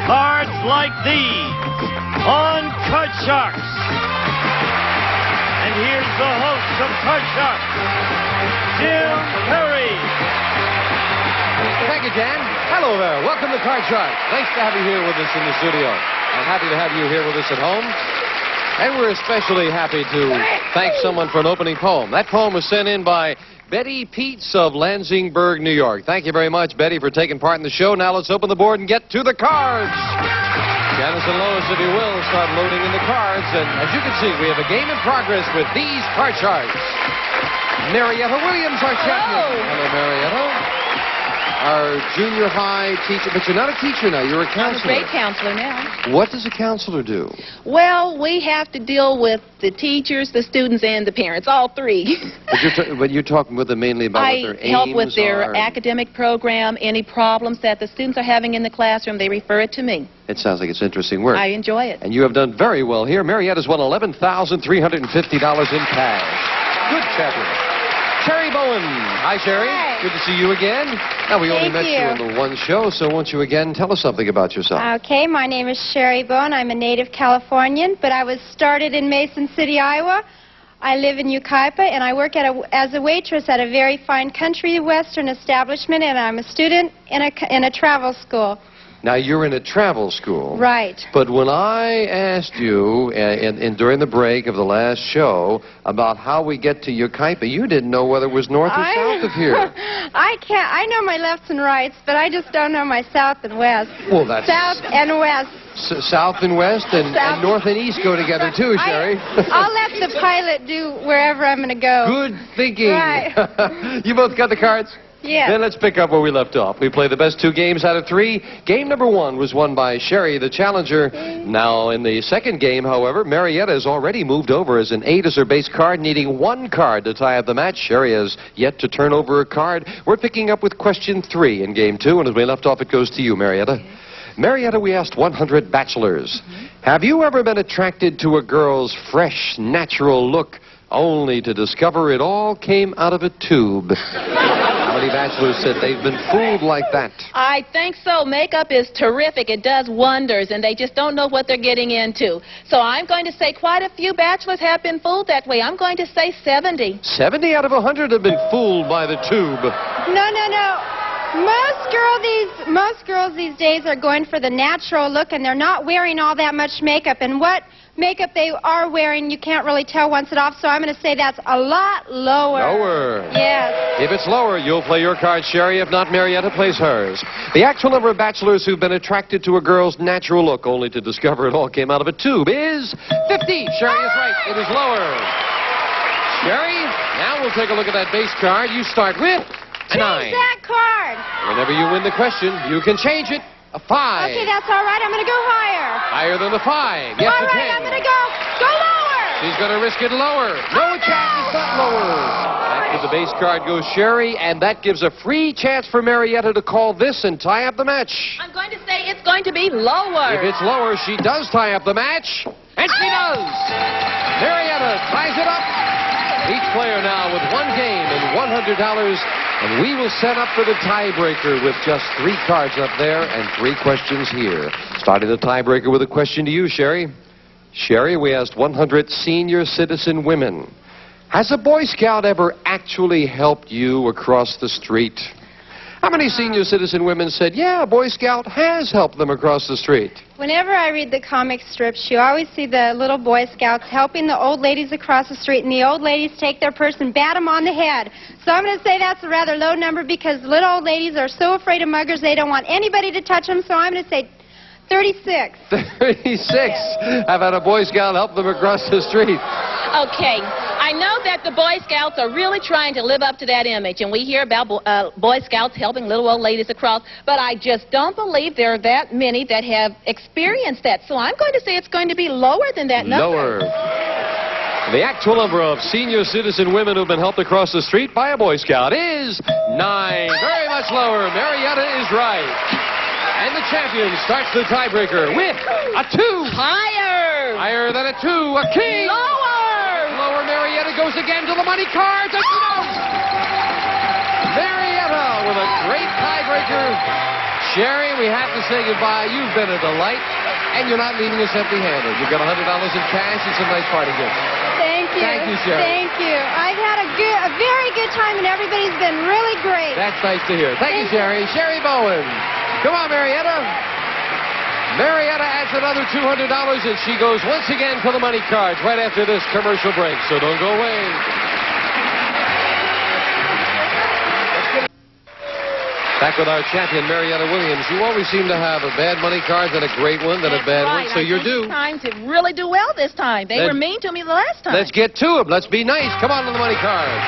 cards like these on Card Sharks. And here's the host of Card Sharks, Jim Perry. Thank you, Dan. Hello there. Welcome to Card Sharks. Nice to have you here with us in the studio. I'm happy to have you here with us at home. And we're especially happy to thank someone for an opening poem. That poem was sent in by Betty Peets of Lansingburg, New York. Thank you very much, Betty, for taking part in the show. Now let's open the board and get to the cards. Janice and Lois, if you will, start loading in the cards. And as you can see, we have a game in progress with these Card Sharks. Marietta Williams, our champion. Hello, Marietta. Our junior high teacher, but you're not a teacher now, you're a counselor. I'm a grade counselor now. What does a counselor do? Well, we have to deal with the teachers, the students, and the parents, all three. But you're talking with them mainly about what their aims are? I help with their academic program, any problems that the students are having in the classroom, they refer it to me. It sounds like it's interesting work. I enjoy it. And you have done very well here. Marietta's won $11,350 in cash. Good champion. Sherry Bowen. Hi, Sherry. Hi. Good to see you again. Now, we only met you in the one show, so won't you again tell us something about yourself? Okay, my name is Sherry Bowen. I'm a native Californian, but I was started in Mason City, Iowa. I live in Yucaipa, and I work as a waitress at a very fine country western establishment, and I'm a student in a travel school. Now, you're in a travel school. Right. But when I asked you during the break of the last show about how we get to Yucaipa, you didn't know whether it was north or south of here. I know my lefts and rights, but I just don't know my south and west. Well, that's... South and west. South and west and north and east go together, too, Sherry. I'll let the pilot do wherever I'm going to go. Good thinking. Right. You both got the cards? Yes. Then let's pick up where we left off. We play the best two games out of three. Game number one was won by Sherry, the challenger. Now, in the second game, however, Marietta has already moved over as an 8 as her base card, needing one card to tie up the match. Sherry has yet to turn over a card. We're picking up with question 3 in game 2, and as we left off, it goes to you, Marietta. Marietta, we asked 100 bachelors, have you ever been attracted to a girl's fresh, natural look, only to discover it all came out of a tube? How many bachelors said they've been fooled like that? I think so. Makeup is terrific. It does wonders, and they just don't know what they're getting into. So I'm going to say quite a few bachelors have been fooled that way. I'm going to say 70. 70 out of 100 have been fooled by the tube. No. Most girls these days are going for the natural look, and they're not wearing all that much makeup. And what makeup they are wearing, you can't really tell once it's off, so I'm going to say that's a lot lower. Lower. Yes. If it's lower, you'll play your card, Sherry. If not, Marietta plays hers. The actual number of bachelors who've been attracted to a girl's natural look, only to discover it all came out of a tube, is 50. Sherry is right. It is lower. Sherry, now we'll take a look at that base card. You start with 9. Change that card. Whenever you win the question, you can change it. A 5. Okay, that's all right. I'm going to go higher. Higher than the 5. Yes, all a 10. right, I'm going to go lower. She's going to risk it lower. No chance, it's not lower. After the base card goes Sherry, and that gives a free chance for Marietta to call this and tie up the match. I'm going to say it's going to be lower. If it's lower, she does tie up the match, and she does. Marietta ties it up. Each player now with one game and $100, and we will set up for the tiebreaker with just 3 cards up there and 3 questions here. Starting the tiebreaker with a question to you, Sherry. Sherry, we asked 100 senior citizen women, has a Boy Scout ever actually helped you across the street? How many senior citizen women said, yeah, a Boy Scout has helped them across the street? Whenever I read the comic strips, you always see the little Boy Scouts helping the old ladies across the street, and the old ladies take their purse and bat them on the head. So I'm going to say that's a rather low number because little old ladies are so afraid of muggers they don't want anybody to touch them, so I'm going to say 36. 36. How about a Boy Scout help them across the street? Okay, I know that the Boy Scouts are really trying to live up to that image, and we hear about Boy Scouts helping little old ladies across, but I just don't believe there are that many that have experienced that, so I'm going to say it's going to be lower than that number. Lower. The actual number of senior citizen women who've been helped across the street by a Boy Scout is 9. Very much lower. Marietta is right. And the champion starts the tiebreaker with a 2. Higher. Higher than a 2. A king. Lower. Lower. Marietta goes again to the money cards. And she knows. Marietta with a great tiebreaker. Sherry, we have to say goodbye. You've been a delight, and you're not leaving us empty-handed. You've got $100 in cash and some nice party gifts. Thank you. Thank you, Sherry. Thank you. I've had a very good time, and everybody's been really great. That's nice to hear. Thank you, Sherry. Sherry Bowen. Come on, Marietta. Marietta adds another $200, and she goes once again for the money cards right after this commercial break, so don't go away. Back with our champion, Marietta Williams. You always seem to have a bad money card, then a great one, then a bad one, so you're due. It's time to really do well this time. They were mean to me the last time. Let's get to them. Let's be nice. Come on to the money cards.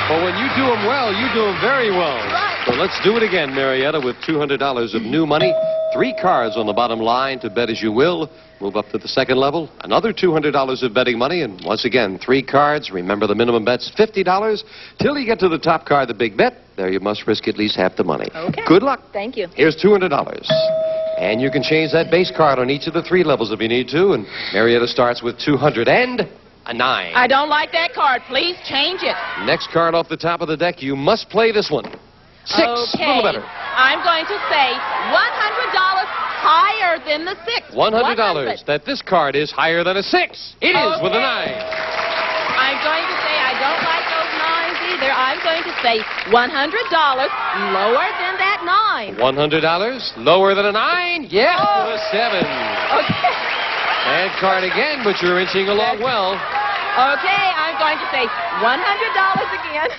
But when you do them well, you do them very well. Right. So let's do it again, Marietta, with $200 of new money. 3 cards on the bottom line to bet as you will. Move up to the second level. Another $200 of betting money. And once again, 3 cards. Remember, the minimum bet's $50. Till you get to the top card, the big bet. There you must risk at least half the money. Okay. Good luck. Thank you. Here's $200. And you can change that base card on each of the 3 levels if you need to. And Marietta starts with 200 and a 9. I don't like that card. Please change it. Next card off the top of the deck. You must play this one. 6. Okay. A little better. I'm going to say $100 higher than the 6. $100. That this card is higher than a 6. It is with a 9. I'm going to say I don't like those 9s either. I'm going to say $100 lower than that 9. $100 lower than a 9? Yes, with a 7. Okay. Bad card again, but you're inching along well. Okay, I'm going to say $100 again.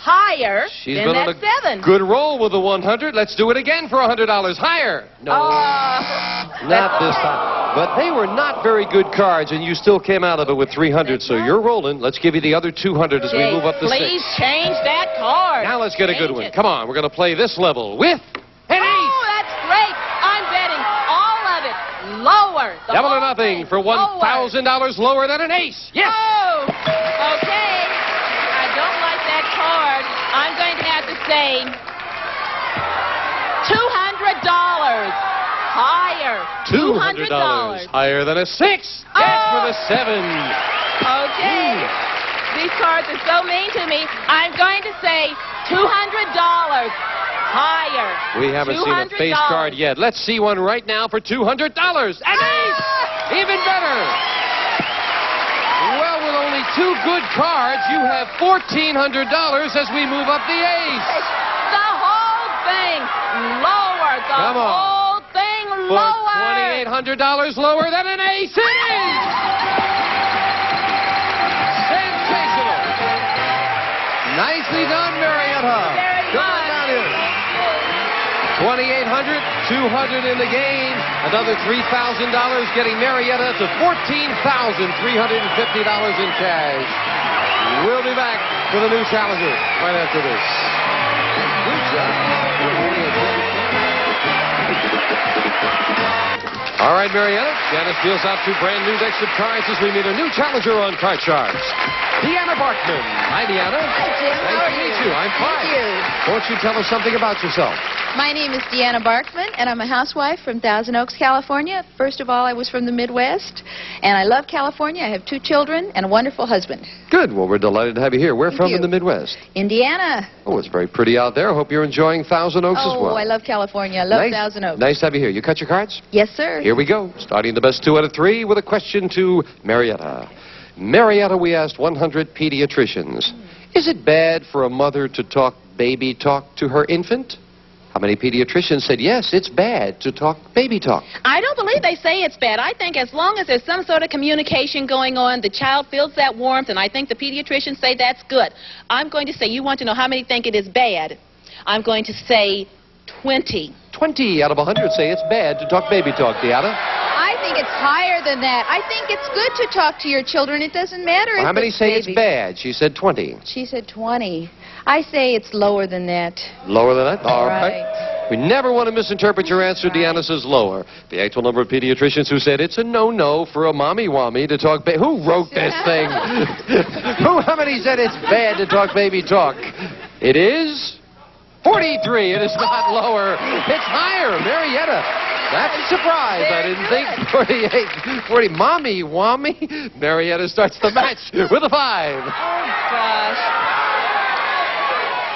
Higher She's than been that on a 7. good roll with the 100. Let's do it again for $100 higher. No, not this time. But they were not very good cards, and you still came out of it with 300, so you're rolling. Let's give you the other 200 as we move up to 6. Please change that card. Now let's get a good one. Come on, we're going to play this level with an 8. Oh, that's great. I'm betting all of it lower. Double or nothing for $1,000 lower than an ace. Yes. Oh, okay. I don't like that card. I'm going to have to say $200 higher. $200 higher than a 6. Yes, with a 7. Okay. These cards are so mean to me. I'm going to say $200 higher. We haven't seen a face card yet. Let's see one right now for $200. An ace! Even better. Well, with only 2 good cards, you have $1,400 as we move up the ace. The whole thing lower. Come on. Whole thing For lower. $2,800 lower than an ace. It is! Sensational. Nicely done, Marietta. Very Come on down here. 2,800, 200 in the game. Another $3,000 getting Marietta to $14,350 in cash. We'll be back with a new challenger right after this. Good job. All right, Marietta. Janice deals out 2 brand new decks of cards as we meet a new challenger on Card Sharks. Deanna Barkman. Hi, Deanna. Hi, Jim. Nice How are to meet you? you. I'm fine. Thank you. Won't you tell us something about yourself? My name is Deanna Barkman, and I'm a housewife from Thousand Oaks, California. First of all, I was from the Midwest, and I love California. I have 2 children and a wonderful husband. Good. Well, we're delighted to have you here. Where from you. in the Midwest? Indiana. Oh, it's very pretty out there. I hope you're enjoying Thousand Oaks as well. Oh, I love California. I love Thousand Oaks. Nice to have you here. You cut your cards? Yes, sir. Here we go. Starting the best 2 out of 3 with a question to Marietta. Marietta, we asked 100 pediatricians, is it bad for a mother to talk baby talk to her infant? How many pediatricians said, yes, it's bad to talk baby talk? I don't believe they say it's bad. I think as long as there's some sort of communication going on, the child feels that warmth, and I think the pediatricians say that's good. I'm going to say, you want to know how many think it is bad? I'm going to say 20. 20 out of 100 say it's bad to talk baby talk, Deanna. I think it's higher than that. I think it's good to talk to your children. It doesn't matter if How many it's say baby. it's bad? She said 20. She said 20. I say it's lower than that. Lower than that? All Right. right. We never want to misinterpret your answer. Right. Deanna says lower. The actual number of pediatricians who said it's a no-no for a mommy-wommy to talk baby. Who wrote this thing? How many said it's bad to talk baby talk? It is 43. It is not lower. It's higher. Marietta. That's a surprise. I didn't think 48. 40. Mommy-wommy. Marietta starts the match with a 5. Oh, gosh.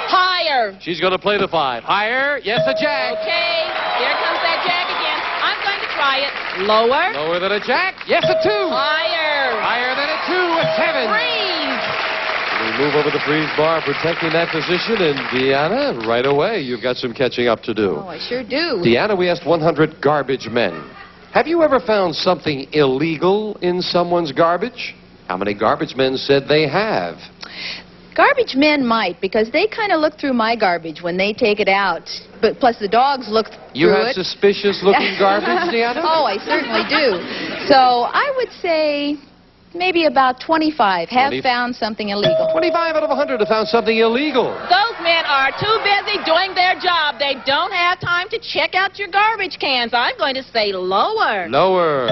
Higher. She's going to play the 5. Higher. Yes, a jack. Okay, here comes that jack again. I'm going to try it. Lower. Lower than a jack. Yes, a 2. Higher. Higher than a 2, a 7. Freeze. We move over the freeze bar, protecting that position. And Deanna, right away, you've got some catching up to do. Oh, I sure do. Deanna, we asked 100 garbage men. Have you ever found something illegal in someone's garbage? How many garbage men said they have? Garbage men might, because they kind of look through my garbage when they take it out. But plus the dogs look through it. You have suspicious-looking garbage, Deanna? Oh, I certainly do. So I would say maybe about 25 have found something illegal. 25 out of 100 have found something illegal. Those men are too busy doing their job. They don't have time to check out your garbage cans. I'm going to say lower. Lower.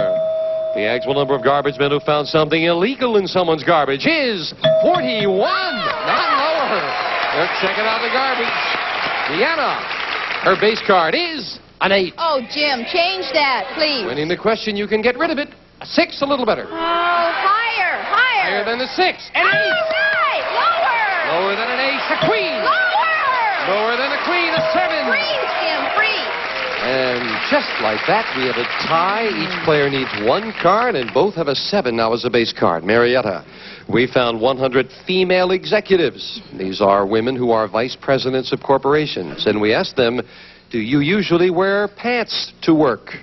The actual number of garbage men who found something illegal in someone's garbage is 41. Not lower. They're checking out the garbage. Deanna, her base card is an 8. Oh, Jim, change that, please. Winning the question, you can get rid of it. A 6, a little better. Oh, higher, higher. Higher than the 6. An 8. All right, lower. Lower than an ace, a queen. Lower. Lower than a queen, a 7. Freeze, Jim, freeze. And just like that, we have a tie. Each player needs 1 card, and both have a 7 now as a base card. Marietta, we found 100 female executives. These are women who are vice presidents of corporations. And we asked them, do you usually wear pants to work?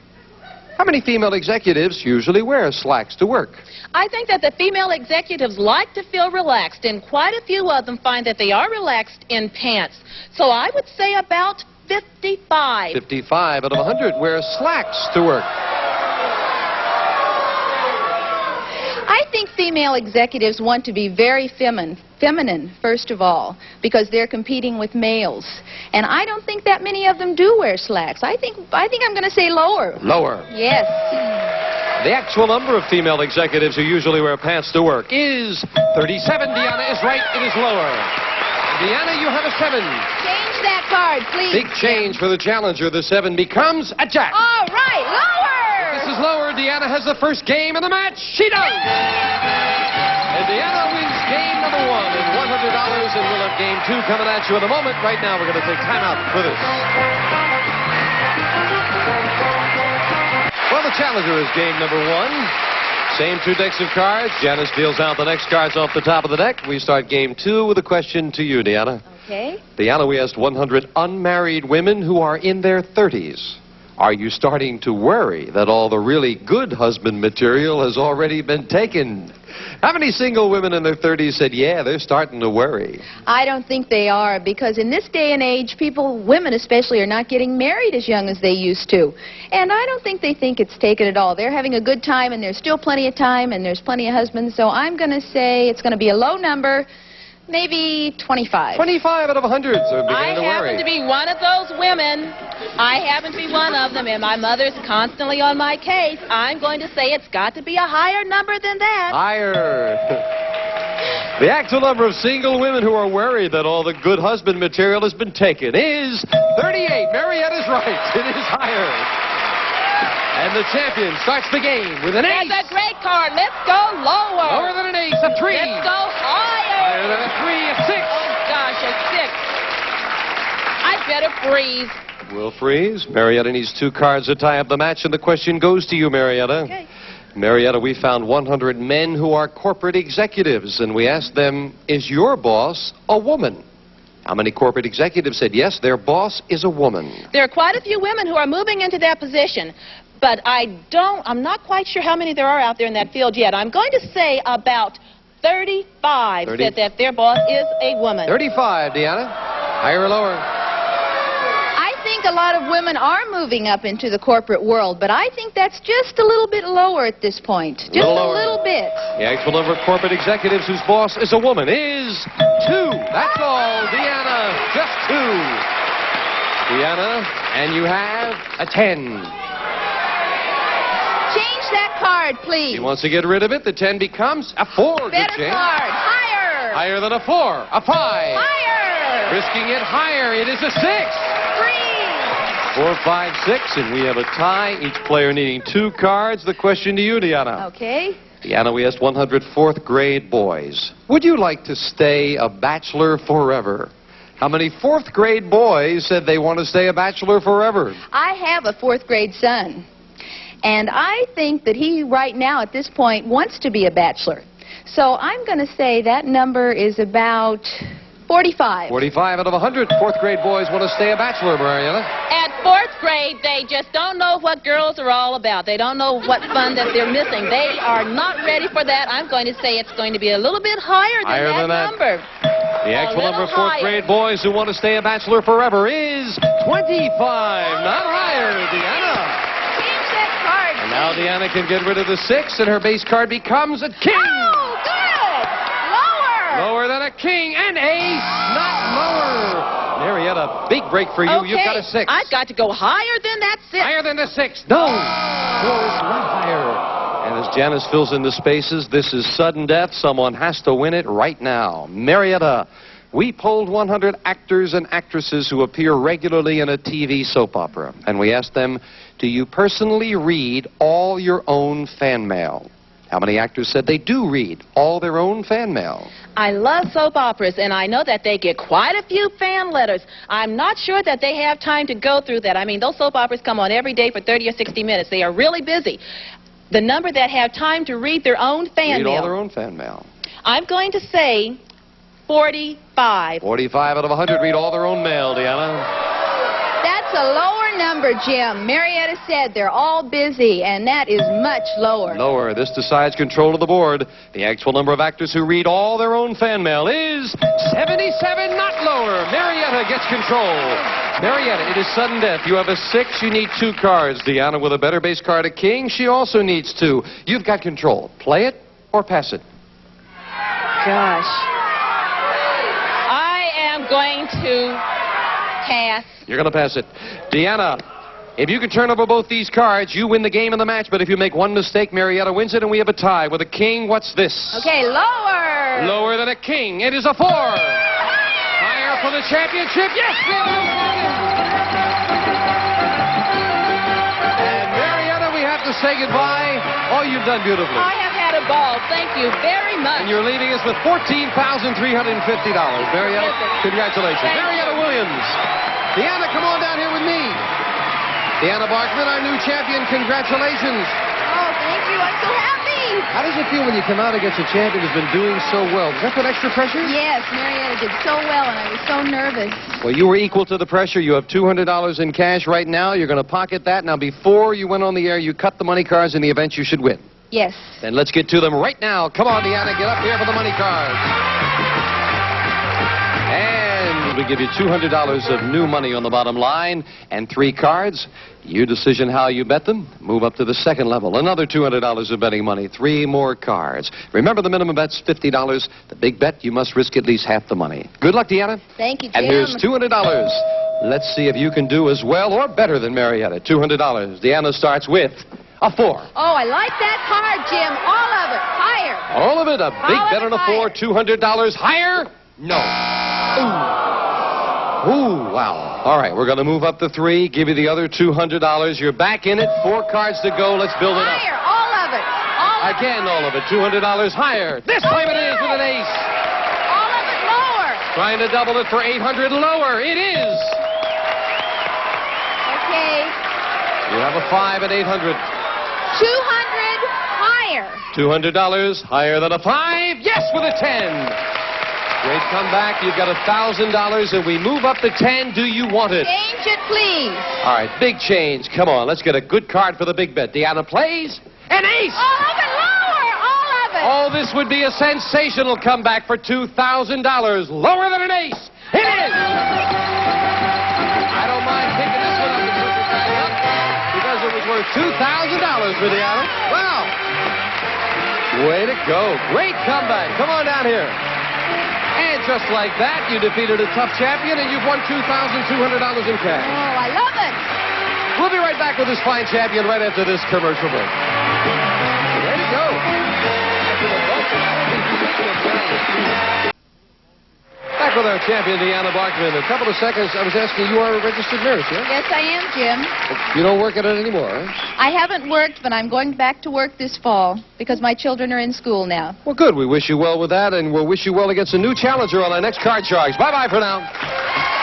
How many female executives usually wear slacks to work? I think that the female executives like to feel relaxed, and quite a few of them find that they are relaxed in pants. So I would say about 55. 55 out of 100 wear slacks to work. I think female executives want to be very feminine, first of all, because they're competing with males. And I don't think that many of them do wear slacks. I think I'm going to say lower. Lower. Yes. The actual number of female executives who usually wear pants to work is 37. Deanna is right. It is lower. Deanna, you have a 7. Change that card, please. Big change for the challenger. The 7 becomes a jack. All right, lower. This is lower. Deanna has the first game of the match. She does. And Deanna wins game number 1 and $100. And we'll have game 2 coming at you in a moment. Right now, we're going to take time out for this. Well, the challenger is game number 1. Same 2 decks of cards. Janice deals out the next cards off the top of the deck. We start game 2 with a question to you, Deanna. Okay. Deanna, we asked 100 unmarried women who are in their 30s. Are you starting to worry that all the really good husband material has already been taken? How many single women in their 30s said, yeah, they're starting to worry? I don't think they are, because in this day and age, women especially, are not getting married as young as they used to. And I don't think they think it's taken at all. They're having a good time, and there's still plenty of time, and there's plenty of husbands. So I'm going to say it's going to be a low number, maybe 25. 25 out of 100 are beginning to worry. I happen to be one of those women. I happen to be one of them, and my mother's constantly on my case. I'm going to say it's got to be a higher number than that. Higher. The actual number of single women who are worried that all the good husband material has been taken is 38. Marietta's right. It is higher. And the champion starts the game with an ace. That's a great card. Let's go lower. Lower than an ace, a 3. Let's go higher. Higher than a 3, a 6. Oh, gosh, a 6. I better freeze. We'll freeze. Marietta needs 2 cards to tie up the match, and the question goes to you, Marietta. Okay. Marietta, we found 100 men who are corporate executives, and we asked them, is your boss a woman? How many corporate executives said yes, their boss is a woman? There are quite a few women who are moving into that position, but I'm not quite sure how many there are out there in that field yet. I'm going to say about 35 said that their boss is a woman. 35, Deanna. Higher or lower? I think a lot of women are moving up into the corporate world, but I think that's just a little bit lower at this point. Just a little bit. The actual number of corporate executives whose boss is a woman is 2. That's all, Deanna. Just 2. Deanna, and you have a 10. Change that card, please. He wants to get rid of it. The 10 becomes a 4. Better Good change. card. Higher. Higher than a 4. A 5. Higher. Risking it higher. It is a 6. 3. 4, 5, 6, and we have a tie. Each player needing 2 cards. The question to you, Deanna. Okay. Deanna, we asked 100 4th grade boys. Would you like to stay a bachelor forever? How many fourth-grade boys said they want to stay a bachelor forever? I have a fourth-grade son, and I think that he, right now, at this point, wants to be a bachelor. So I'm going to say that number is about 45. 45 out of 100 fourth-grade boys want to stay a bachelor, Marietta. At fourth grade, they just don't know what girls are all about. They don't know what fun that they're missing. They are not ready for that. I'm going to say it's going to be a little bit higher than that number. The actual number of fourth-grade boys who want to stay a bachelor forever is 25. Not higher, Deanna. Change that card. And now Deanna can get rid of the 6, and her base card becomes a king. Oh, good. Lower. Lower than a king. And ace, not lower. Marietta, big break for you. Okay, You've got a 6. I've got to go higher than that 6. Higher than the 6. No. No, it's not higher. And as Janice fills in the spaces, this is sudden death. Someone has to win it right now. Marietta, we polled 100 actors and actresses who appear regularly in a TV soap opera. And we asked them, do you personally read all your own fan mail? How many actors said they do read all their own fan mail? I love soap operas, and I know that they get quite a few fan letters. I'm not sure that they have time to go through that. I mean, those soap operas come on every day for 30 or 60 minutes. They are really busy. The number that have time to read their own fan mail. Read all their own fan mail. I'm going to say 45. 45 out of 100 read all their own mail, Deanna. That's a lower number, Jim. Marietta said they're all busy, and that is much lower. Lower. This decides control of the board. The actual number of actors who read all their own fan mail is 77, not lower. Marietta gets control. Marietta, it is sudden death. You have a 6, you need 2 cards. Deanna with a better base card, a king, she also needs 2. You've got control. Play it or pass it. Gosh. I am going to pass. You're going to pass it. Deanna, if you can turn over both these cards, you win the game and the match. But if you make one mistake, Marietta wins it, and we have a tie. With a king, what's this? Okay, lower. Lower than a king. It is a 4. Higher for the championship. Yes, and Marietta, we have to say goodbye. Oh, you've done beautifully. I have had a ball. Thank you very much. And you're leaving us with $14,350. Marietta, congratulations. Marietta Williams. Deanna, come on down here with me. Deanna Barkman, our new champion. Congratulations. Oh, thank you. I'm so happy. How does it feel when you come out against a champion who's been doing so well? Does that put extra pressure? Yes, Marietta did so well, and I was so nervous. Well, you were equal to the pressure. You have $200 in cash right now. You're going to pocket that. Now, before you went on the air, you cut the money cards in the event you should win. Yes. Then let's get to them right now. Come on, Deanna, get up here for the money cards. And we give you $200 of new money on the bottom line and 3 cards. Your decision how you bet them. Move up to the second level. Another $200 of betting money. 3 more cards. Remember, the minimum bet's $50. The big bet, you must risk at least half the money. Good luck, Deanna. Thank you, Jim. And here's $200. Let's see if you can do as well or better than Marietta. $200. Deanna starts with a 4. Oh, I like that card, Jim. All of it. Higher. All of it. A big All of bet it on a 4. $200. Higher? No. Ooh, wow. All right, we're going to move up to 3, give you the other $200. You're back in it. 4 cards to go. Let's build it up. Higher. All of it. All of Again, all of it. $200 higher. This time it is with an ace. All of it lower. Trying to double it for $800. Lower. It is. Okay. You have a 5 at $800. 200 higher. $200 higher than a 5. Yes, with a 10. Great comeback. You've got $1,000, and we move up to 10. Do you want it? Change it, please. All right, big change. Come on, let's get a good card for the big bet. Deanna plays. An ace! All of it lower. All of it. Oh, this would be a sensational comeback for $2,000. Lower than an ace. It is! I don't mind picking this one up and putting it back up because it was worth $2,000 for Deanna. Wow. Way to go. Great comeback. Come on down here. And just like that, you defeated a tough champion, and you've won $2,200 in cash. Oh, I love it. We'll be right back with this fine champion right after this commercial break. Way to go. Back with our champion, Deanna Barkman. A couple of seconds, I was asking, you are a registered nurse, yeah? Yes, I am, Jim. You don't work at it anymore, huh? I haven't worked, but I'm going back to work this fall because my children are in school now. Well, good. We wish you well with that, and we'll wish you well against a new challenger on our next Card Sharks. Bye-bye for now.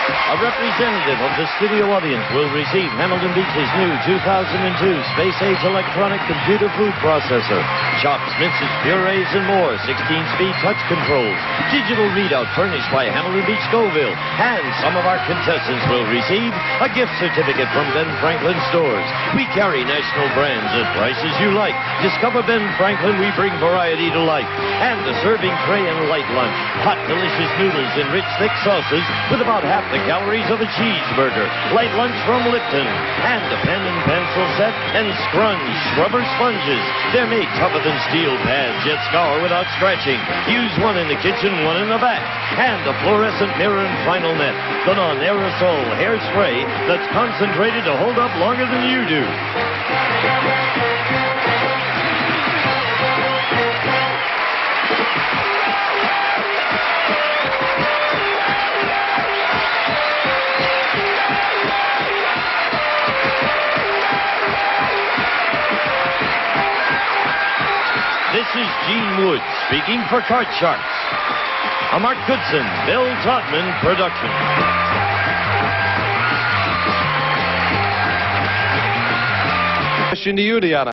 A representative of the studio audience will receive Hamilton Beach's new 2002 Space-Age Electronic Computer Food Processor. Chops, minces, purees, and more. 16-speed touch controls. Digital readout furnished by Hamilton Beach Scoville. And some of our contestants will receive a gift certificate from Ben Franklin stores. We carry national brands at prices you like. Discover Ben Franklin, we bring variety to life. And a serving tray and light lunch. Hot, delicious noodles in rich, thick sauces with about half the calories of a cheeseburger. Light lunch from Lipton. And a pen and pencil set and Scrunch rubber sponges. They're made tougher than steel pads, yet scour without scratching. Use one in the kitchen, one in the back. And a fluorescent mirror and final net. The non-aerosol hairspray that's concentrated to hold up longer than you do. This is Gene Wood speaking for Card Sharks. A Mark Goodson, Bill Todman production. Question to you, Deanna.